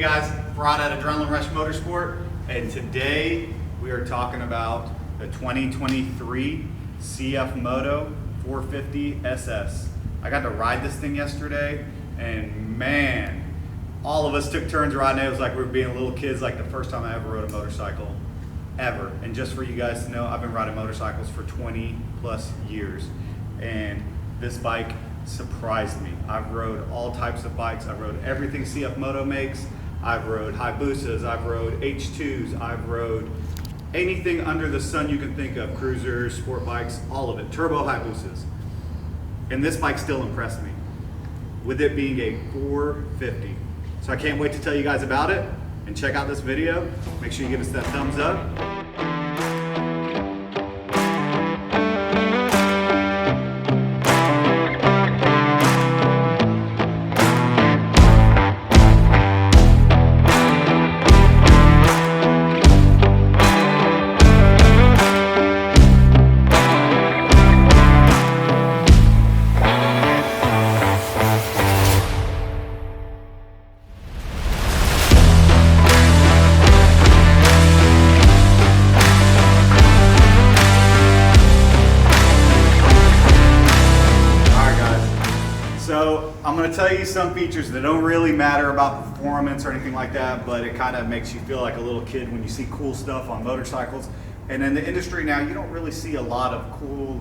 Hey guys, Rod at Adrenaline Rush Motorsport, and today we are talking about the 2023 CF Moto 450 SS. I got to ride this thing yesterday, and man, all of us took turns riding it. It was like we were being little kids, like the first time I ever rode a motorcycle, ever. And just for you guys to know, I've been riding motorcycles for 20 plus years, and this bike surprised me. I've rode all types of bikes. I've rode everything CF Moto makes. I've rode Hayabusas, I've rode H2s, I've rode anything under the sun you can think of, cruisers, sport bikes, all of it, turbo Hayabusas. And this bike still impressed me, with it being a 450. So I can't wait to tell you guys about it, and check out this video. Make sure you give us that thumbs up. So I'm going to tell you some features that don't really matter about performance or anything like that, but it kind of makes you feel like a little kid when you see cool stuff on motorcycles. And in the industry now, you don't really see a lot of cool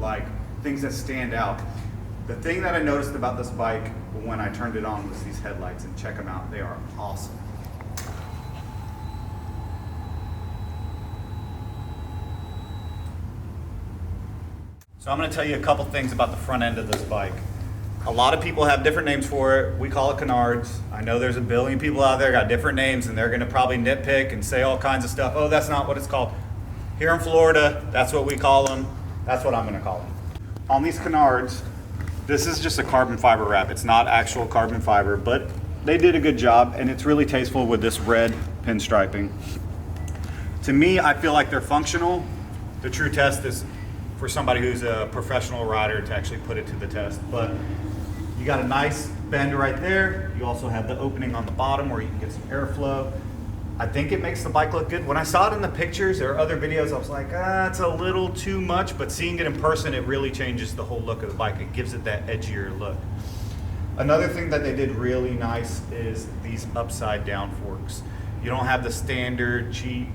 things that stand out. The thing that I noticed about this bike when I turned it on was these headlights, and check them out. They are awesome. So I'm going to tell you a couple things about the front end of this bike. A lot of people have different names for it. We call it canards. I know there's a billion people out there got different names, and they're going to probably nitpick and say all kinds of stuff. Oh, that's not what it's called. Here in Florida, that's what we call them. That's what I'm going to call them. On these canards, this is just a carbon fiber wrap. It's not actual carbon fiber, but they did a good job, and it's really tasteful with this red pinstriping. To me, I feel like they're functional. The true test is for somebody who's a professional rider to actually put it to the test. But you got a nice bend right there. You also have the opening on the bottom where you can get some airflow. I think it makes the bike look good. When I saw it in the pictures or other videos, I was like, it's a little too much, but seeing it in person, it really changes the whole look of the bike. It gives it that edgier look. Another thing that they did really nice is these upside down forks. You don't have the standard, cheap,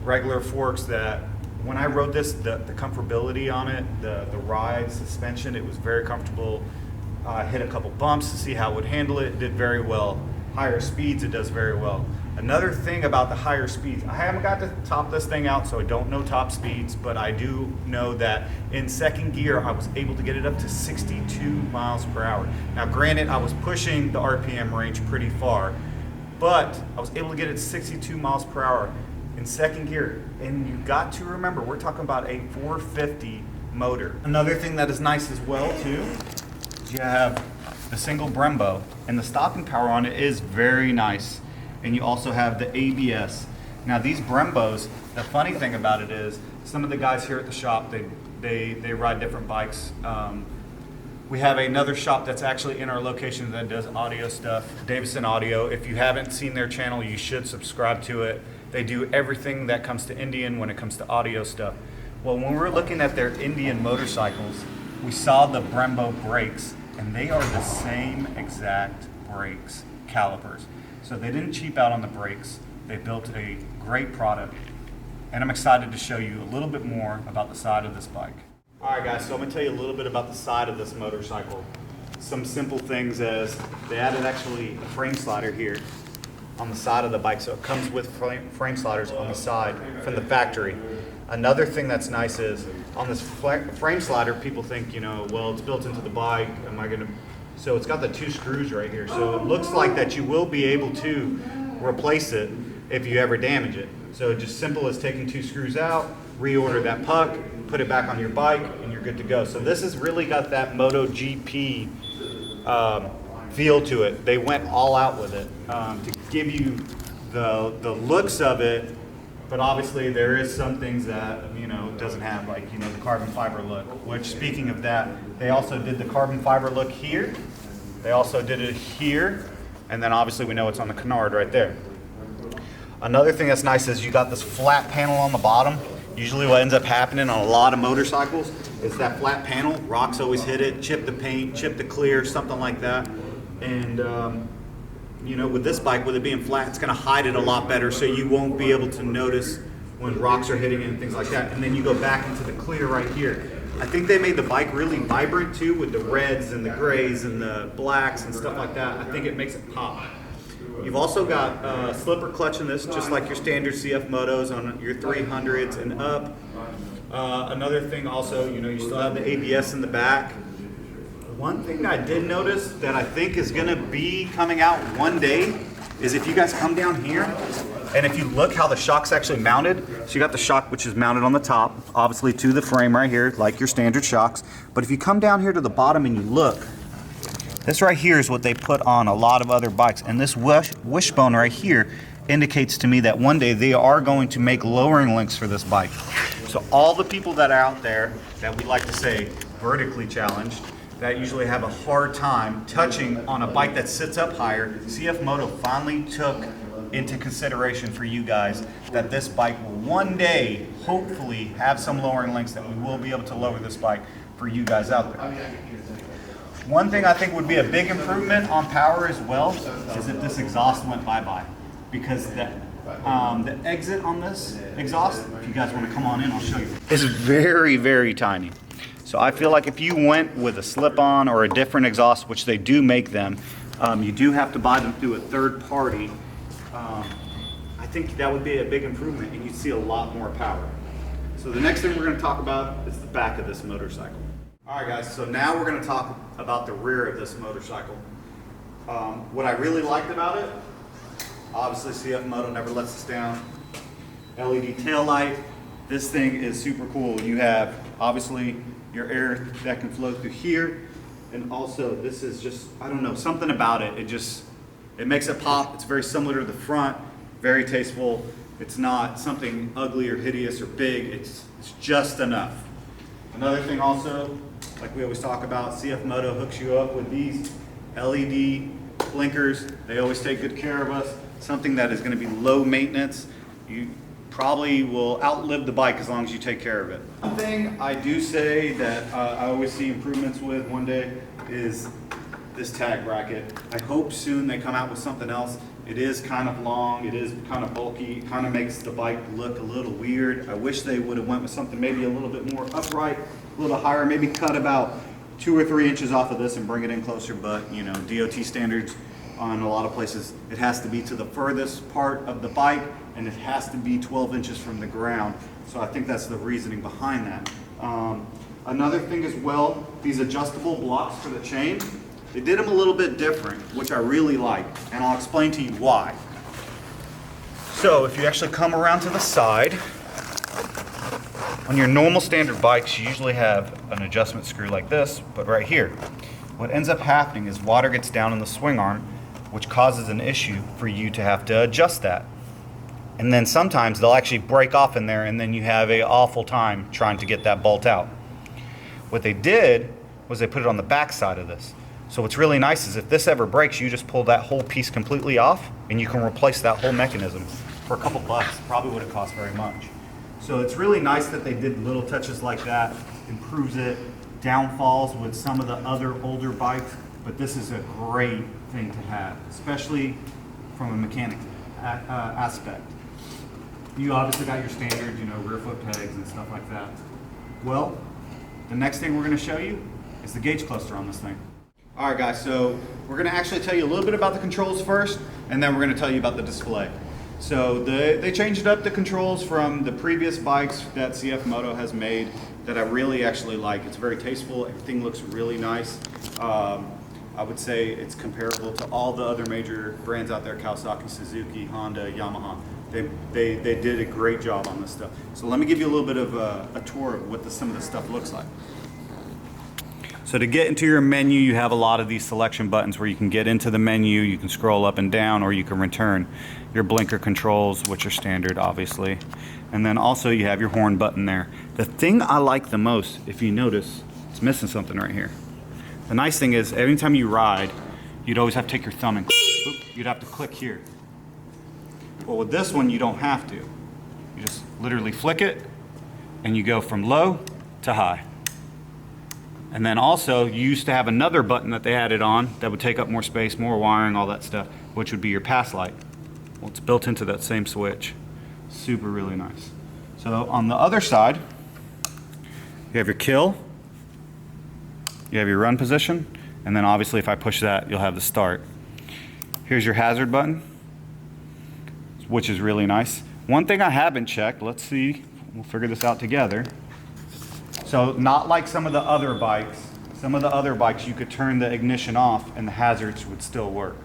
regular forks that when I rode this, the comfortability on it, the ride, suspension, it was very comfortable. Hit a couple bumps to see how it would handle it. It did very well. Higher speeds, it does very well. Another thing about the higher speeds, I haven't got to top this thing out, so I don't know top speeds, but I do know that in second gear, I was able to get it up to 62 miles per hour. Now, granted, I was pushing the RPM range pretty far, but I was able to get it to 62 miles per hour in second gear. And you got to remember, we're talking about a 450 motor. Another thing that is nice as well too, is you have the single Brembo, and the stopping power on it is very nice. And you also have the ABS. Now these Brembos, the funny thing about it is, some of the guys here at the shop, they ride different bikes. We have another shop that's actually in our location that does audio stuff, Davison Audio. If you haven't seen their channel, you should subscribe to it. They do everything that comes to Indian when it comes to audio stuff. Well, when we're looking at their Indian motorcycles, we saw the Brembo brakes, and they are the same exact brakes, calipers. So they didn't cheap out on the brakes. They built a great product, and I'm excited to show you a little bit more about the side of this bike. All right, guys, so I'm gonna tell you a little bit about the side of this motorcycle. Some simple things as they added actually a frame slider here on the side of the bike, so it comes with frame sliders on the side from the factory. Another thing that's nice is on this frame slider, people think, well, it's built into the bike. So it's got the two screws right here. So it looks like that you will be able to replace it if you ever damage it. So just simple as taking two screws out, reorder that puck, put it back on your bike, and you're good to go. So this has really got that MotoGP feel to it. They went all out with it to give you the looks of it, but obviously there is some things that it doesn't have, like the carbon fiber look. Which, speaking of that, they also did the carbon fiber look here. They also did it here, and then obviously we know it's on the canard right there. Another thing that's nice is you got this flat panel on the bottom. Usually what ends up happening on a lot of motorcycles is that flat panel, rocks always hit it, chip the paint, chip the clear, something like that. And you know, with this bike, with it being flat, it's gonna hide it a lot better, so you won't be able to notice when rocks are hitting it and things like that. And then you go back into the clear right here. I think they made the bike really vibrant too, with the reds and the grays and the blacks and stuff like that. I think it makes it pop. You've also got slipper clutch in this, just like your standard CF Motos on your 300s and up. Another thing also, you know, you still have the ABS in the back. One thing I did notice that I think is gonna be coming out one day is if you guys come down here and if you look how the shock's actually mounted. So you got the shock which is mounted on the top, obviously to the frame right here, like your standard shocks. But if you come down here to the bottom and you look, this right here is what they put on a lot of other bikes. And this wishbone right here indicates to me that one day they are going to make lowering links for this bike. So all the people that are out there that we like to say vertically challenged, that usually have a hard time touching on a bike that sits up higher, CF Moto finally took into consideration for you guys that this bike will one day hopefully have some lowering links, that we will be able to lower this bike for you guys out there. One thing I think would be a big improvement on power as well is if this exhaust went bye-bye, because the exit on this exhaust, if you guys want to come on in, I'll show you, is very, very tiny. So I feel like if you went with a slip-on or a different exhaust, which they do make them, you do have to buy them through a third party. I think that would be a big improvement and you'd see a lot more power. So the next thing we're going to talk about is the back of this motorcycle. All right guys, so now we're going to talk about the rear of this motorcycle. What I really liked about it, obviously CF Moto never lets us down. LED tail light. This thing is super cool. You have obviously your air that can flow through here, and also this is just, I don't know, something about it. It makes it pop. It's very similar to the front, very tasteful. It's not something ugly or hideous or big. It's just enough. Another thing also, like we always talk about, CF Moto hooks you up with these LED blinkers. They always take good care of us. Something that is going to be low maintenance. You probably will outlive the bike as long as you take care of it. One thing I do say that I always see improvements with one day is this tag bracket. I hope soon they come out with something else. It is kind of long, it is kind of bulky, it kind of makes the bike look a little weird. I wish they would have went with something maybe a little bit more upright, a little higher, maybe cut about 2 or 3 inches off of this and bring it in closer, but you know, DOT standards on a lot of places, it has to be to the furthest part of the bike and it has to be 12 inches from the ground. So I think that's the reasoning behind that. Another thing as well, these adjustable blocks for the chain, they did them a little bit different, which I really like, and I'll explain to you why. So if you actually come around to the side, on your normal standard bikes, you usually have an adjustment screw like this, but right here, what ends up happening is water gets down in the swing arm, which causes an issue for you to have to adjust that. And then sometimes they'll actually break off in there and then you have an awful time trying to get that bolt out. What they did was they put it on the back side of this. So what's really nice is if this ever breaks, you just pull that whole piece completely off and you can replace that whole mechanism for a couple bucks. Probably wouldn't cost very much. So it's really nice that they did little touches like that, improves it, downfalls with some of the other older bikes, but this is a great thing to have, especially from a mechanic aspect. You obviously got your standard, you know, rear foot pegs and stuff like that. Well, the next thing we're going to show you is the gauge cluster on this thing. All right guys, so we're going to actually tell you a little bit about the controls first, and then we're going to tell you about the display. So they changed up the controls from the previous bikes that CF Moto has made that I really actually like. It's very tasteful, everything looks really nice. I would say it's comparable to all the other major brands out there, Kawasaki, Suzuki, Honda, Yamaha. They did a great job on this stuff. So let me give you a little bit of a tour of what some of this stuff looks like. So to get into your menu, you have a lot of these selection buttons where you can get into the menu, you can scroll up and down, or you can return your blinker controls, which are standard, obviously. And then also you have your horn button there. The thing I like the most, if you notice, it's missing something right here. The nice thing is, every time you ride, you'd always have to take your thumb and you'd have to click here. Well, with this one, you don't have to. You just literally flick it and you go from low to high. And then also, you used to have another button that they added on that would take up more space, more wiring, all that stuff, which would be your pass light. Well, it's built into that same switch. Super, really nice. So on the other side, you have your kill, you have your run position, and then obviously if I push that, you'll have the start. Here's your hazard button, which is really nice. One thing I haven't checked, let's see, we'll figure this out together. So not like some of the other bikes. Some of the other bikes you could turn the ignition off and the hazards would still work.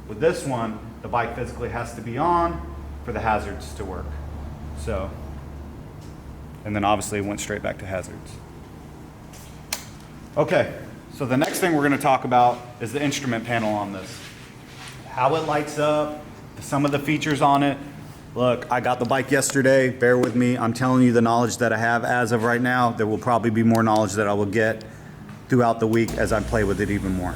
With this one, the bike physically has to be on for the hazards to work. So, and then obviously it went straight back to hazards. Okay, so the next thing we're going to talk about is the instrument panel on this. How it lights up, some of the features on it. Look, I got the bike yesterday, bear with me. I'm telling you the knowledge that I have as of right now. There will probably be more knowledge that I will get throughout the week as I play with it even more.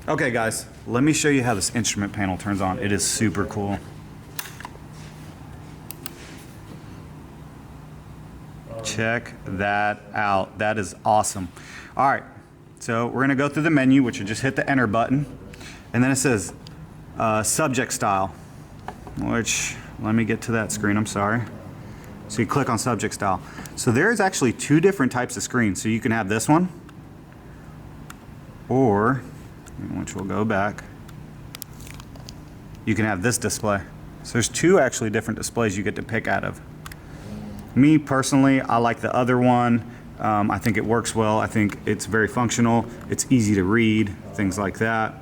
Okay guys, let me show you how this instrument panel turns on. It is super cool. Check that out. That is awesome. All right, so we're gonna go through the menu, which you just hit the enter button. And then it says subject style, which, let me get to that screen, I'm sorry. So you click on subject style. So there's actually two different types of screens. So you can have this one, or, which will go back, you can have this display. So there's two actually different displays you get to pick out of. Me personally, I like the other one. I think it works well. I think it's very functional. It's easy to read, things like that.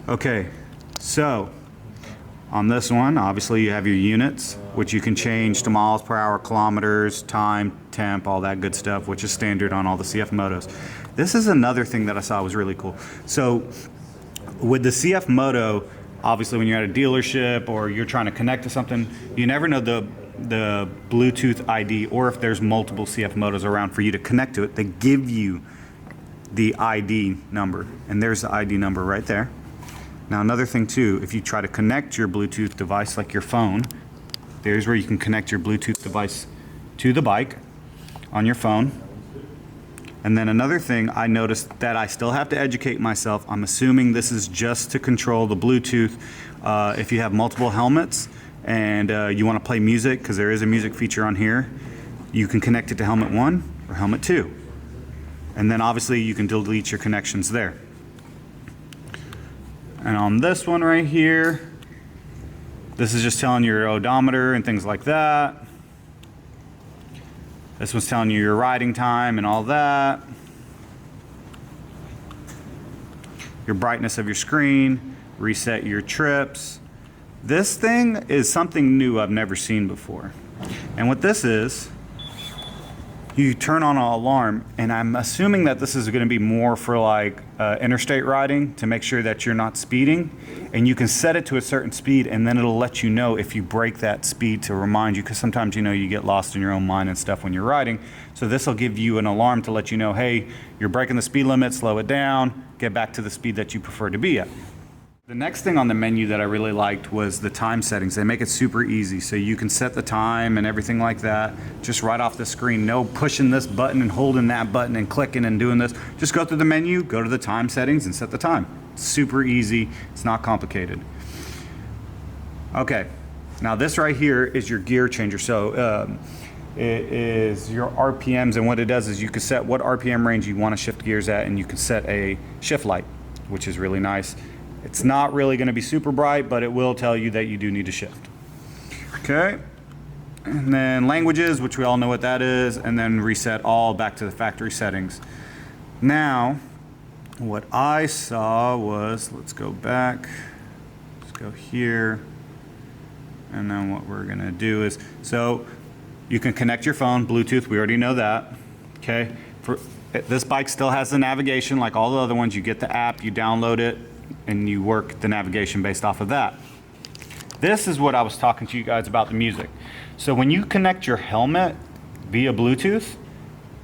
Okay, so on this one, obviously you have your units, which you can change to miles per hour, kilometers, time, temp, all that good stuff, which is standard on all the CF Motos. This is another thing that I saw was really cool. So with the CF Moto, obviously when you're at a dealership or you're trying to connect to something, you never know the Bluetooth ID, or if there's multiple CF Motos around for you to connect to it, they give you the ID number. And there's the ID number right there. Now another thing too, if you try to connect your Bluetooth device like your phone, there's where you can connect your Bluetooth device to the bike on your phone. And then another thing I noticed that I still have to educate myself, I'm assuming this is just to control the Bluetooth if you have multiple helmets and you want to play music, because there is a music feature on here, you can connect it to helmet 1 or helmet 2. And then obviously you can delete your connections there. And on this one right here, this is just telling you your odometer and things like that. This one's telling you your riding time and all that. Your brightness of your screen, reset your trips. This thing is something new I've never seen before. And what this is, you turn on an alarm, and I'm assuming that this is going to be more for like interstate riding to make sure that you're not speeding, and you can set it to a certain speed and then it'll let you know if you break that speed to remind you, because sometimes you get lost in your own mind and stuff when you're riding. So this will give you an alarm to let you know, hey, you're breaking the speed limit, slow it down, get back to the speed that you prefer to be at. The next thing on the menu that I really liked was the time settings. They make it super easy, so you can set the time and everything like that just right off the screen. No pushing this button and holding that button and clicking and doing this. Just go through the menu, go to the time settings and set the time. Super easy, it's not complicated. Okay, now this right here is your gear changer. So it is your RPMs, and what it does is you can set what RPM range you want to shift gears at, and you can set a shift light, which is really nice. It's not really going to be super bright, but it will tell you that you do need to shift. Okay, and then languages, which we all know what that is, and then reset all back to the factory settings. Now, what I saw was, let's go back, let's go here, and then what we're going to do is, so you can connect your phone, Bluetooth, we already know that, okay? This bike still has the navigation like all the other ones. You get the app, you download it, and you work the navigation based off of that. This is what I was talking to you guys about, the music. So when you connect your helmet via Bluetooth,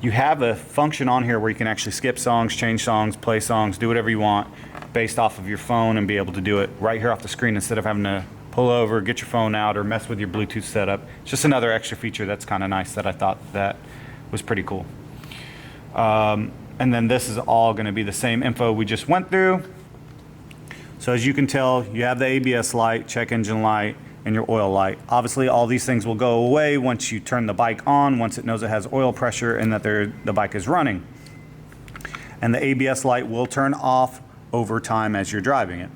you have a function on here where you can actually skip songs, change songs, play songs, do whatever you want. based off of your phone and be able to do it right here off the screen instead of having to pull over, get your phone out, or mess with your Bluetooth setup. It's just another extra feature that's kind of nice that I thought that was pretty cool. And then this is all going to be the same info we just went through. So as you can tell, you have the ABS light, check engine light, and your oil light. Obviously, all these things will go away once you turn the bike on, once it knows it has oil pressure and that the bike is running. And the ABS light will turn off over time as you're driving it.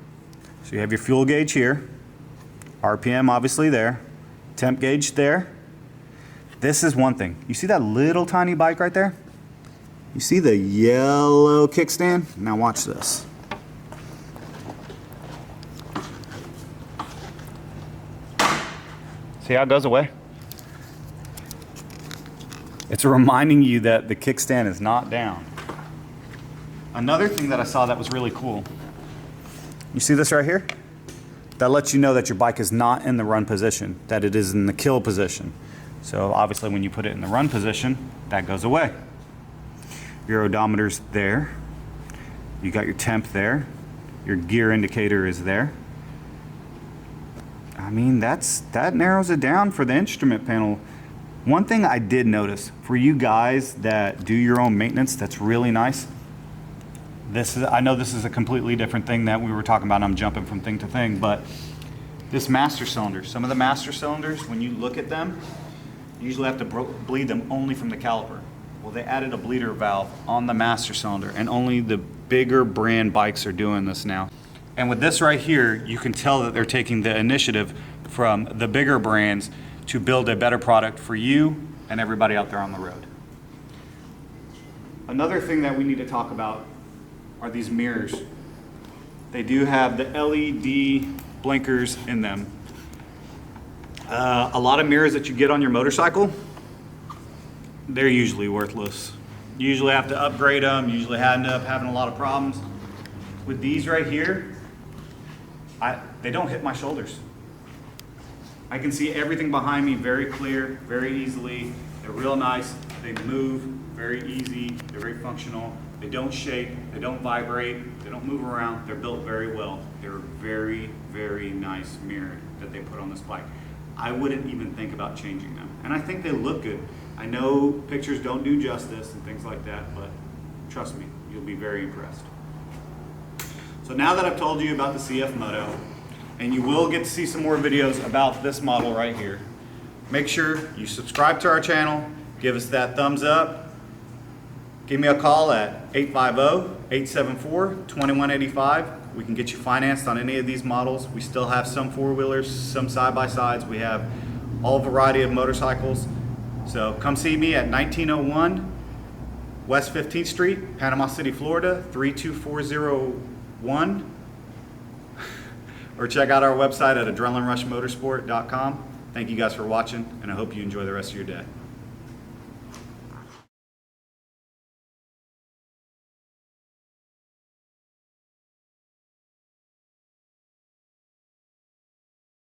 So you have your fuel gauge here, RPM obviously there, temp gauge there. This is one thing. You see that little tiny bike right there? You see the yellow kickstand? Now watch this. See how it goes away? It's reminding you that the kickstand is not down. Another thing that I saw that was really cool. You see this right here? That lets you know that your bike is not in the run position, that it is in the kill position. So obviously when you put it in the run position, that goes away. Your odometer's there. You got your temp there. Your gear indicator is there. I mean, that narrows it down for the instrument panel. One thing I did notice, for you guys that do your own maintenance, that's really nice. I know this is a completely different thing that we were talking about, and I'm jumping from thing to thing, but this master cylinder, some of the master cylinders, when you look at them, you usually have to bleed them only from the caliper. Well, they added a bleeder valve on the master cylinder, and only the bigger brand bikes are doing this now. And with this right here, you can tell that they're taking the initiative from the bigger brands to build a better product for you and everybody out there on the road. Another thing that we need to talk about are these mirrors. They do have the LED blinkers in them. A lot of mirrors that you get on your motorcycle, they're usually worthless. You usually have to upgrade them, you usually end up having a lot of problems. With these right here, they don't hit my shoulders. I can see everything behind me very clear, very easily. They're real nice, they move very easy, they're very functional. They don't shake, they don't vibrate, they don't move around, they're built very well. They're a very, very nice mirror that they put on this bike. I wouldn't even think about changing them. And I think they look good. I know pictures don't do justice and things like that, but trust me, you'll be very impressed. So now that I've told you about the CF Moto, and you will get to see some more videos about this model right here, make sure you subscribe to our channel, give us that thumbs up, give me a call at 850-874-2185. We can get you financed on any of these models. We still have some four-wheelers, some side-by-sides. We have all variety of motorcycles. So come see me at 1901 West 15th Street, Panama City, Florida, 32401. Or check out our website at adrenalinerushmotorsport.com. Thank you guys for watching, and I hope you enjoy the rest of your day.